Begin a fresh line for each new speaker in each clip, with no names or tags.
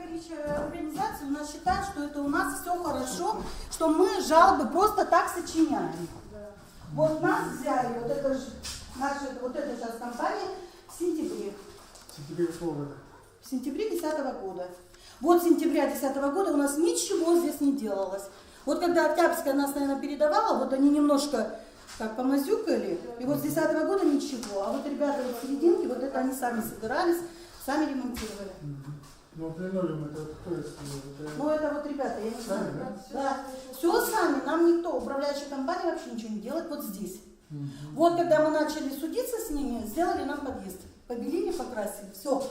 проверяющая организация у нас считает, что это у нас все хорошо, что мы жалобы просто так сочиняем. Вот нас взяли, вот это же наша, вот эта сейчас компания в сентябре.
В сентябре какого года?
В сентябре 2010 года. Вот с сентября 2010 года у нас ничего здесь не делалось. Вот когда Октябрьская нас, наверное, передавала, вот они немножко так помазюкали, и вот с 2010 года ничего. А вот ребята вот в серединке, вот это они сами собирались, сами ремонтировали.
Ну, линолеум это кто это?
Ну, это вот ребята, я не знаю.
Сами,
Да. Все сами, нам никто, управляющая компания вообще ничего не делает, вот здесь. Вот когда мы начали судиться с ними, сделали нам подъезд. Побелили, покрасили, все.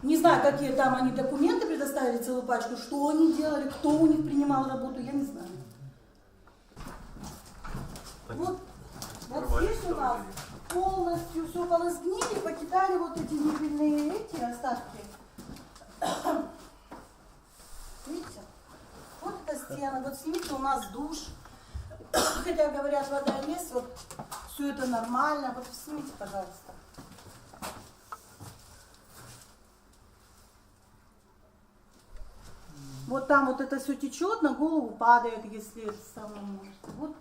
Не знаю, какие там они документы предоставили, целую пачку, что они делали, кто у них принимал работу, я не знаю. Вот здесь у нас полностью все полозгнили, покидали вот эти мебельные остатки. Видите? Вот эта стена, вот снимите, у нас душ. Хотя говорят, вода есть, вот все это нормально. Вот снимите, пожалуйста. Вот там вот это все течет, на голову падает, если это самое может. Вот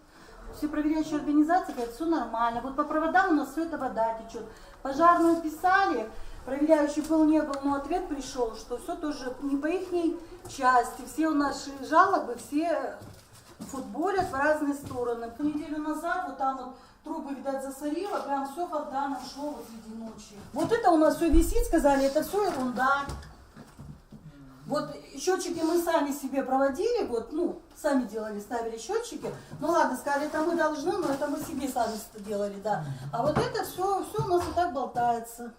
все проверяющие организации говорят, все нормально. Вот по проводам у нас все это вода течет. Пожарную писали, проверяющий был, не был, но ответ пришел, что все тоже не по их части. Все наши жалобы, все футболят в разные стороны. Неделю назад вот там вот трубы, видать, засорило, прям все вода нашло вот среди ночи. Вот это у нас все висит, сказали, это все ерунда. Вот счетчики мы сами себе проводили, вот, ну, сами делали, ставили счетчики. Ну ладно, сказали, это мы должны, но это мы себе сами делали, да. А вот это все у нас вот так болтается.